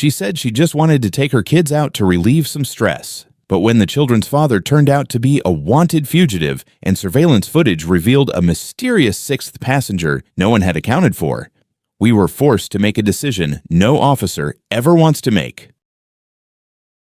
She said she just wanted to take her kids out to relieve some stress. But when the children's father turned out to be a wanted fugitive and surveillance footage revealed a mysterious sixth passenger no one had accounted for, we were forced to make a decision no officer ever wants to make.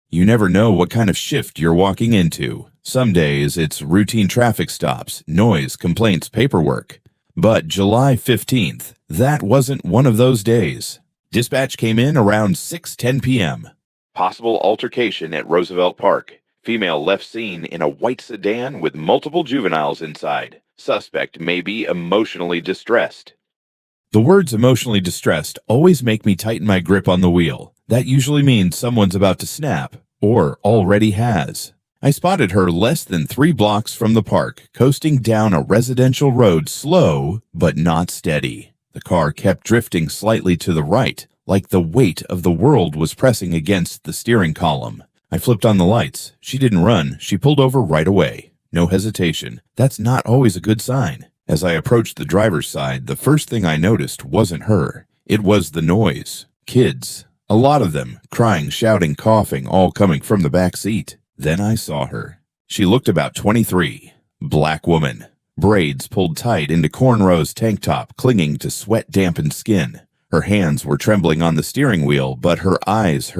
You never know what kind of shift you're walking into. Some days it's routine traffic stops, noise, complaints, paperwork. But July 15th, that wasn't one of those days. Dispatch came in around 6:10 p.m. Possible altercation at Roosevelt Park. Female left seen in a white sedan with multiple juveniles inside. Suspect may be emotionally distressed. The words emotionally distressed always make me tighten my grip on the wheel. That usually means someone's about to snap, or already has. I spotted her less than 3 blocks from the park, coasting down a residential road slow, but not steady. The car kept drifting slightly to the right, like the weight of the world was pressing against the steering column. I flipped on the lights. She didn't run. She pulled over right away. No hesitation. That's not always a good sign. As I approached the driver's side, the first thing I noticed wasn't her. It was the noise. Kids. A lot of them, crying, shouting, coughing, all coming from the back seat. Then I saw her. She looked about 23. Black woman. Braids pulled tight into cornrows tank top, clinging to sweat-dampened skin. Her hands were trembling on the steering wheel, but her eyes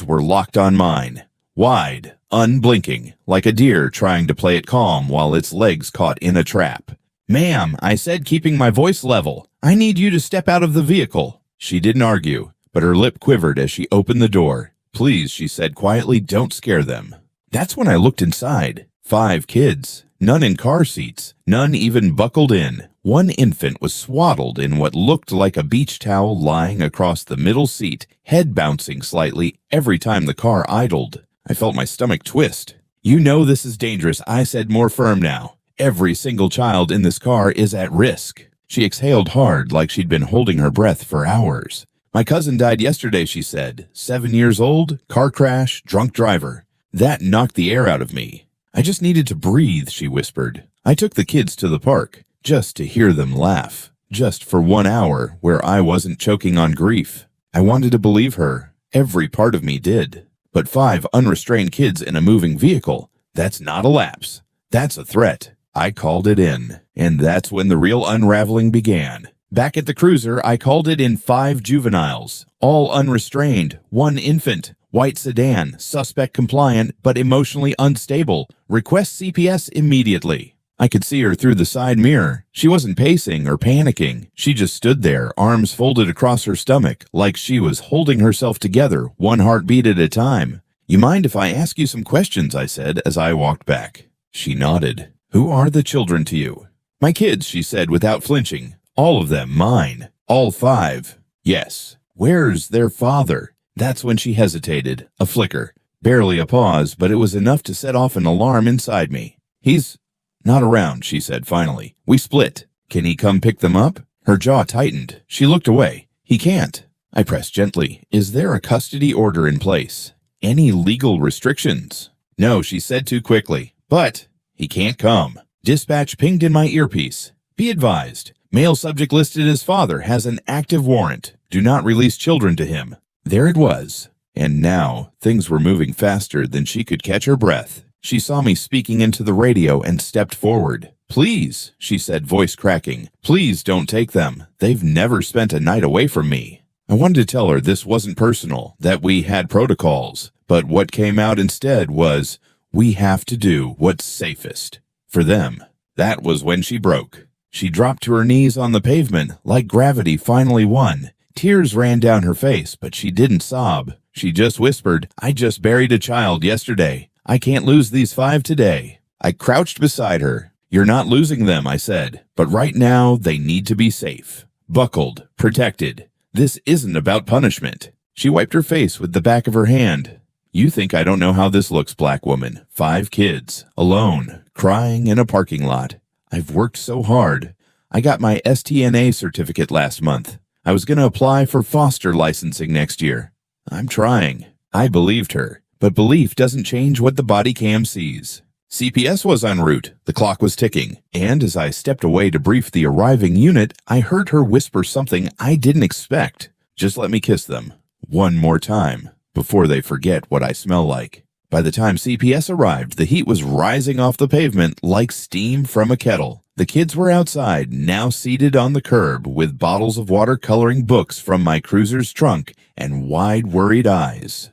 were locked on mine. Wide, unblinking, like a deer trying to play it calm while its legs caught in a trap. "Ma'am," I said, keeping my voice level, "I need you to step out of the vehicle." She didn't argue, but her lip quivered as she opened the door. "Please," she said quietly, "don't scare them." That's when I looked inside. 5 kids. None in car seats. None even buckled in. One infant was swaddled in what looked like a beach towel lying across the middle seat, head bouncing slightly every time the car idled. I felt my stomach twist. "You know this is dangerous," I said, more firm now. "Every single child in this car is at risk." She exhaled hard, like she'd been holding her breath for hours. "My cousin died yesterday," she said. 7 years old, car crash, drunk driver. That knocked the air out of me. "I just needed to breathe," she whispered. I took the kids to the park, just to hear them laugh. Just for 1 hour, where I wasn't choking on grief. I wanted to believe her. Every part of me did. But 5 unrestrained kids in a moving vehicle, that's not a lapse. That's a threat. I called it in. And that's when the real unraveling began. Back at the cruiser, I called it in 5 juveniles, all unrestrained, 1 infant, white sedan, suspect compliant, but emotionally unstable. Request CPS immediately. I could see her through the side mirror. She wasn't pacing or panicking. She just stood there, arms folded across her stomach, like she was holding herself together, 1 heartbeat at a time. "You mind if I ask you some questions?" I said as I walked back. She nodded. "Who are the children to you?" "My kids," she said without flinching. "All of them mine. All 5. "Yes." "Where's their father?" That's when she hesitated. A flicker. Barely a pause, but it was enough to set off an alarm inside me. "He's not around," she said finally. "We split. Can he come pick them up?" Her jaw tightened. She looked away. "He can't." I pressed gently. "Is there a custody order in place? Any legal restrictions?" "No," she said too quickly. "But he can't come." Dispatch pinged in my earpiece. "Be advised. Male subject listed as father has an active warrant. Do not release children to him." There it was. And now things were moving faster than she could catch her breath. She saw me speaking into the radio and stepped forward. "Please," she said, voice cracking. "Please don't take them. They've never spent a night away from me." I wanted to tell her this wasn't personal, that we had protocols. But what came out instead was, "We have to do what's safest for them." That was when she broke. She dropped to her knees on the pavement, like gravity finally won. Tears ran down her face, but she didn't sob. She just whispered, "I just buried a child yesterday. I can't lose these 5 today." I crouched beside her. "You're not losing them," I said, "but right now they need to be safe. Buckled, protected. This isn't about punishment." She wiped her face with the back of her hand. "You think I don't know how this looks, black woman. 5 kids, alone, crying in a parking lot. I've worked so hard. I got my STNA certificate last month. I was going to apply for foster licensing next year. I'm trying." I believed her, but belief doesn't change what the Bodycam sees. CPS was en route. The clock was ticking, and as I stepped away to brief the arriving unit, I heard her whisper something I didn't expect. "Just let me kiss them. one more time before they forget what I smell like. By the time CPS arrived, the heat was rising off the pavement like steam from a kettle. The kids were outside, now seated on the curb with bottles of water coloring books from my cruiser's trunk and wide, worried eyes.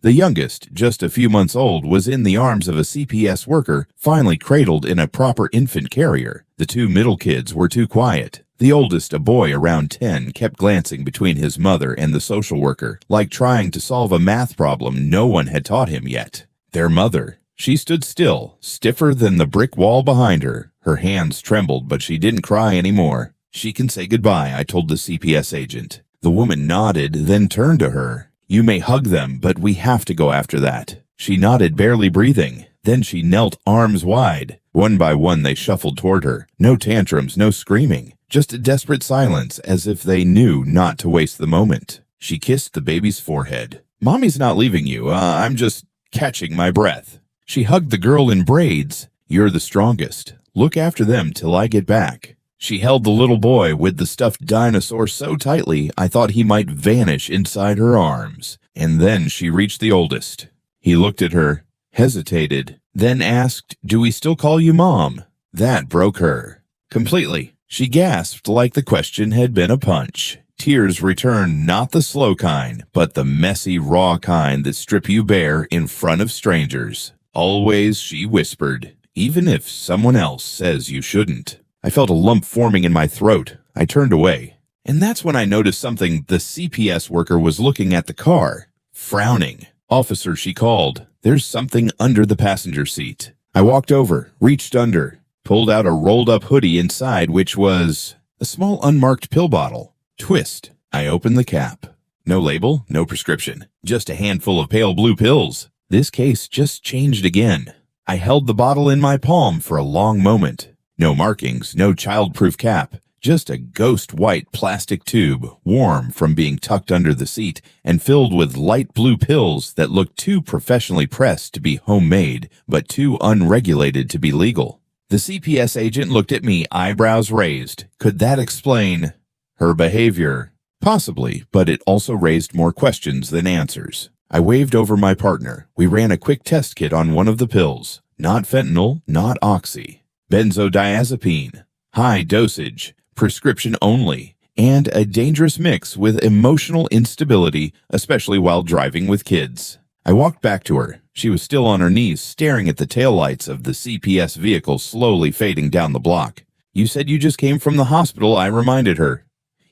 The youngest, just a few months old, was in the arms of a CPS worker, finally cradled in a proper infant carrier. The two middle kids were too quiet. The oldest, a boy around 10, kept glancing between his mother and the social worker, like trying to solve a math problem no one had taught him yet. Their mother. She stood still, stiffer than the brick wall behind her. Her hands trembled, but she didn't cry anymore. "She can say goodbye," I told the CPS agent. The woman nodded, then turned to her. "You may hug them, but we have to go after that." She nodded, barely breathing. Then she knelt, arms wide. One by one they shuffled toward her. No tantrums, no screaming. Just a desperate silence, as if they knew not to waste the moment. She kissed the baby's forehead. "Mommy's not leaving you. I'm just catching my breath." She hugged the girl in braids. "You're the strongest. Look after them till I get back." She held the little boy with the stuffed dinosaur so tightly I thought he might vanish inside her arms. And then she reached the oldest. He looked at her, hesitated, then asked, "Do we still call you Mom?" That broke her completely. She gasped like the question had been a punch. Tears returned, not the slow kind, but the messy, raw kind that strip you bare in front of strangers. "Always," she whispered, "even if someone else says you shouldn't." I felt a lump forming in my throat. I turned away. And that's when I noticed something. The CPS worker was looking at the car, frowning. "Officer," she called, "there's something under the passenger seat." I walked over, reached under, pulled out a rolled-up hoodie inside, which was a small unmarked pill bottle. Twist. I opened the cap. No label, no prescription, just a handful of pale blue pills. This case just changed again. I held the bottle in my palm for a long moment. No markings, no child-proof cap, just a ghost white plastic tube, warm from being tucked under the seat and filled with light blue pills that looked too professionally pressed to be homemade, but too unregulated to be legal. The CPS agent looked at me, eyebrows raised. Could that explain her behavior? Possibly, but it also raised more questions than answers. I waved over my partner. We ran a quick test kit on one of the pills. Not fentanyl, not oxy. Benzodiazepine, high dosage, prescription only, and a dangerous mix with emotional instability, especially while driving with kids. I walked back to her. She was still on her knees, staring at the taillights of the CPS vehicle slowly fading down the block. "You said you just came from the hospital," I reminded her.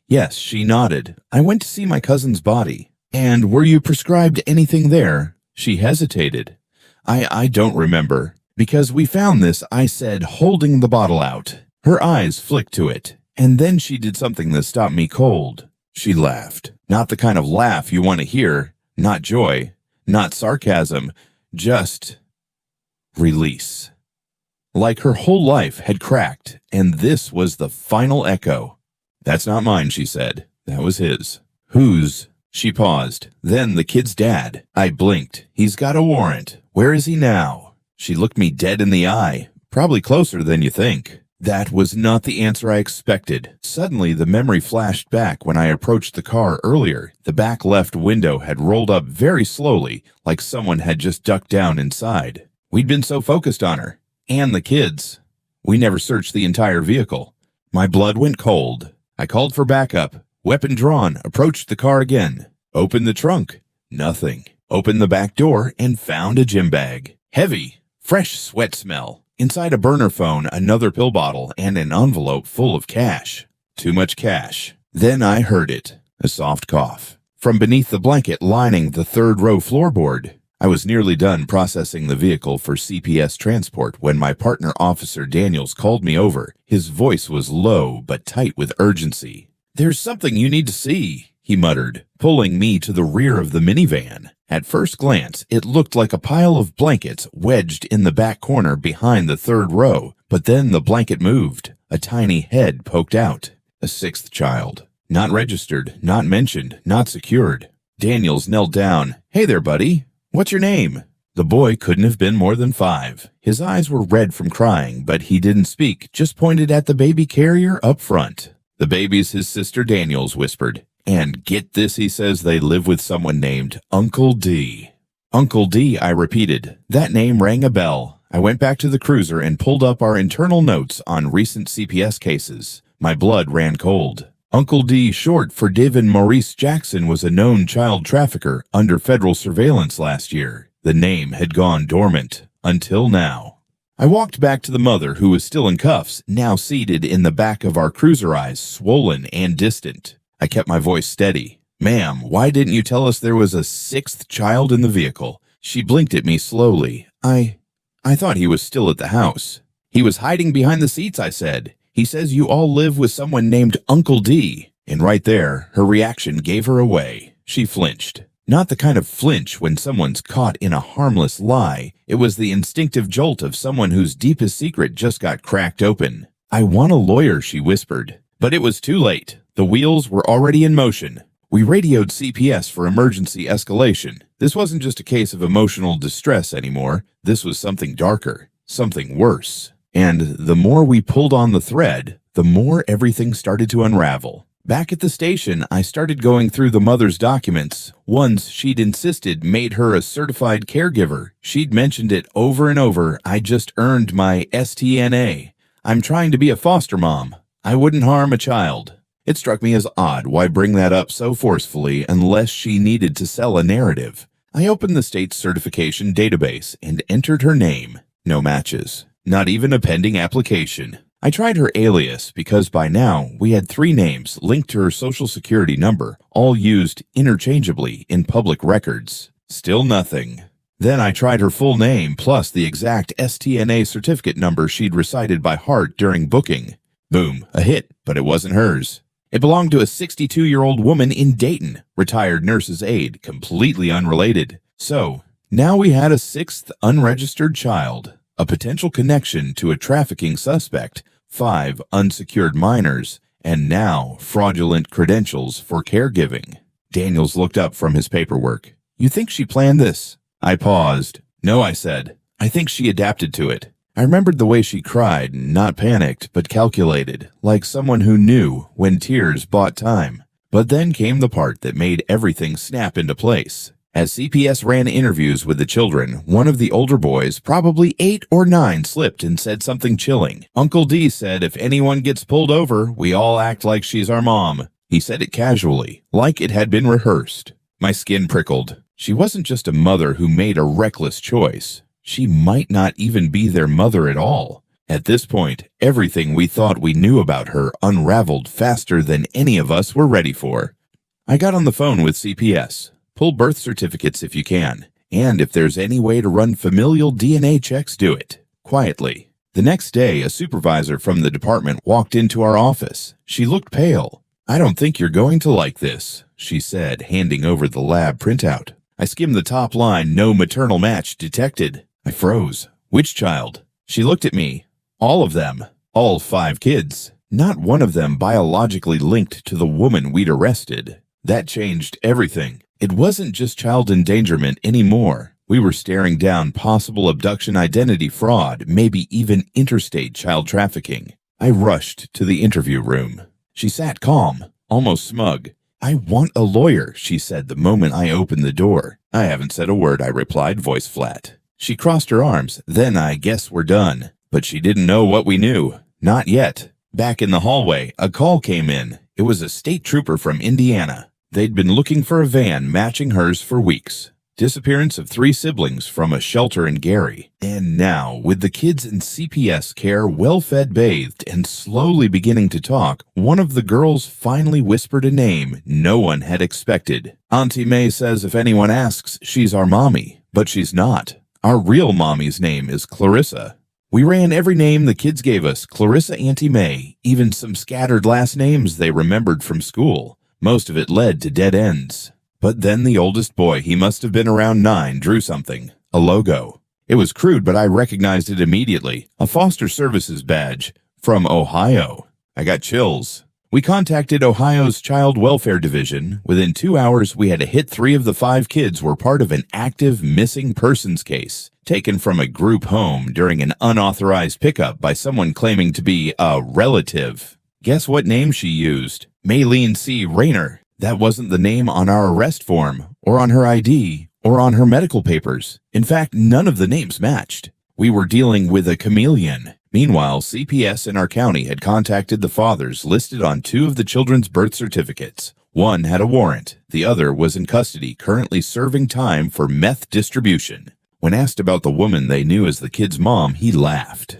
"Yes," she nodded. "I went to see my cousin's body." "And were you prescribed anything there?" She hesitated. I don't remember. "Because we found this," I said, holding the bottle out. Her eyes flicked to it, and then she did something that stopped me cold. She laughed. Not the kind of laugh you want to hear, not joy, not sarcasm, just release. Like her whole life had cracked, and this was the final echo. "That's not mine," she said. "That was his." "Whose?" She paused. "Then the kid's dad." I blinked. "He's got a warrant. Where is he now?" She looked me dead in the eye. "Probably closer than you think." That was not the answer I expected. Suddenly, the memory flashed back when I approached the car earlier. The back left window had rolled up very slowly, like someone had just ducked down inside. We'd been so focused on her. And the kids. We never searched the entire vehicle. My blood went cold. I called for backup. Weapon drawn, approached the car again. Opened the trunk. Nothing. Opened the back door and found a gym bag. Heavy. Fresh sweat smell. Inside a burner phone, another pill bottle, and an envelope full of cash. Too much cash. Then I heard it. A soft cough. From beneath the blanket lining the third-row floorboard. I was nearly done processing the vehicle for CPS transport when my partner, Officer Daniels, called me over. His voice was low but tight with urgency. "There's something you need to see," he muttered, pulling me to the rear of the minivan. At first glance, it looked like a pile of blankets wedged in the back corner behind the third row, but then the blanket moved. A tiny head poked out. A sixth child. Not registered, not mentioned, not secured. Daniels knelt down. "Hey there, buddy. What's your name?" The boy couldn't have been more than 5. His eyes were red from crying, but he didn't speak, just pointed at the baby carrier up front. "The baby's his sister Daniels," whispered. And get this, he says they live with someone named Uncle D. Uncle D, I repeated. That name rang a bell. I went back to the cruiser and pulled up our internal notes on recent CPS cases. My blood ran cold. Uncle D, short for Divin Maurice Jackson, was a known child trafficker under federal surveillance last year. The name had gone dormant. Until now. I walked back to the mother, who was still in cuffs, now seated in the back of our cruiser, eyes swollen and distant. I kept my voice steady. Ma'am, why didn't you tell us there was a sixth child in the vehicle? She blinked at me slowly. I thought he was still at the house. He was hiding behind the seats, I said. He says you all live with someone named Uncle D. And right there, her reaction gave her away. She flinched. Not the kind of flinch when someone's caught in a harmless lie. It was the instinctive jolt of someone whose deepest secret just got cracked open. I want a lawyer, she whispered. But it was too late. The wheels were already in motion. We radioed CPS for emergency escalation. This wasn't just a case of emotional distress anymore. This was something darker, something worse. And the more we pulled on the thread, the more everything started to unravel. Back at the station, I started going through the mother's documents. Ones she'd insisted made her a certified caregiver. She'd mentioned it over and over. I just earned my STNA. I'm trying to be a foster mom. I wouldn't harm a child. It struck me as odd why bring that up so forcefully unless she needed to sell a narrative. I opened the state's certification database and entered her name. No matches. Not even a pending application. I tried her alias because by now we had 3 names linked to her social security number, all used interchangeably in public records. Still nothing. Then I tried her full name plus the exact STNA certificate number she'd recited by heart during booking. Boom, a hit, but it wasn't hers. It belonged to a 62-year-old woman in Dayton, retired nurse's aide, completely unrelated. So, now we had a 6th unregistered child, a potential connection to a trafficking suspect, 5 unsecured minors, and now fraudulent credentials for caregiving. Daniels looked up from his paperwork. You think she planned this? I paused. No, I said. I think she adapted to it. I remembered the way she cried, not panicked, but calculated, like someone who knew when tears bought time. But then came the part that made everything snap into place. As CPS ran interviews with the children, one of the older boys, probably 8 or 9, slipped and said something chilling. Uncle D said if anyone gets pulled over, we all act like she's our mom. He said it casually, like it had been rehearsed. My skin prickled. She wasn't just a mother who made a reckless choice. She might not even be their mother at all. At this point, everything we thought we knew about her unraveled faster than any of us were ready for. I got on the phone with CPS. Pull birth certificates if you can, and if there's any way to run familial DNA checks, do it. Quietly. The next day, a supervisor from the department walked into our office. She looked pale. I don't think you're going to like this, she said, handing over the lab printout. I skimmed the top line, no maternal match detected. I froze. Which child? She looked at me. All of them. All 5 kids. Not one of them biologically linked to the woman we'd arrested. That changed everything. It wasn't just child endangerment anymore. We were staring down possible abduction identity fraud, maybe even interstate child trafficking. I rushed to the interview room. She sat calm, almost smug. I want a lawyer, she said the moment I opened the door. I haven't said a word, I replied, voice flat. She crossed her arms. Then I guess we're done. But she didn't know what we knew. Not yet. Back in the hallway, a call came in. It was a state trooper from Indiana. They'd been looking for a van matching hers for weeks. Disappearance of 3 siblings from a shelter in Gary. And now, with the kids in CPS care, well-fed, bathed, and slowly beginning to talk, one of the girls finally whispered a name no one had expected. Auntie May says if anyone asks, she's our mommy. But she's not. Our real mommy's name is Clarissa. We ran every name the kids gave us, Clarissa, Auntie May, even some scattered last names they remembered from school. Most of it led to dead ends. But then the oldest boy, he must have been around 9, drew something. A logo. It was crude, but I recognized it immediately. A foster services badge. From Ohio. I got chills. We contacted Ohio's Child Welfare Division. Within 2 hours, we had to hit 3 of the 5 kids were part of an active missing persons case, taken from a group home during an unauthorized pickup by someone claiming to be a relative. Guess what name she used? Maylene C. Rayner. That wasn't the name on our arrest form, or on her ID, or on her medical papers. In fact, none of the names matched. We were dealing with a chameleon. Meanwhile, CPS in our county had contacted the fathers listed on 2 of the children's birth certificates. One had a warrant. The other was in custody, currently serving time for meth distribution. When asked about the woman they knew as the kid's mom, he laughed.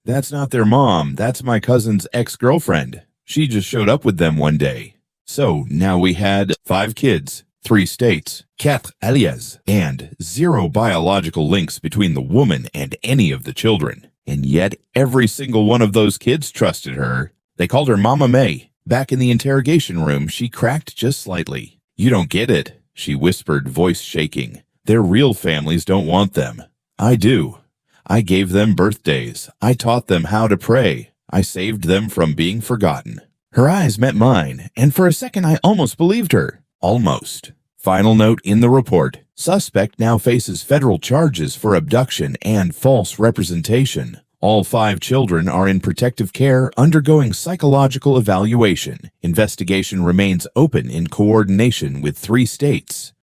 "That's not their mom. That's my cousin's ex-girlfriend. She just showed up with them one day." So now we had 5 kids, 3 states, 4 alias, and 0 biological links between the woman and any of the children. And yet every single one of those kids trusted her. They called her Mama May. Back in the interrogation room, she cracked just slightly. "You don't get it," she whispered, voice shaking. "Their real families don't want them. I do. I gave them birthdays. I taught them how to pray. I saved them from being forgotten." Her eyes met mine, and for a second I almost believed her. Almost. Final note in the report. Suspect now faces federal charges for abduction and false representation. All 5 children are in protective care undergoing psychological evaluation. Investigation remains open in coordination with 3 states.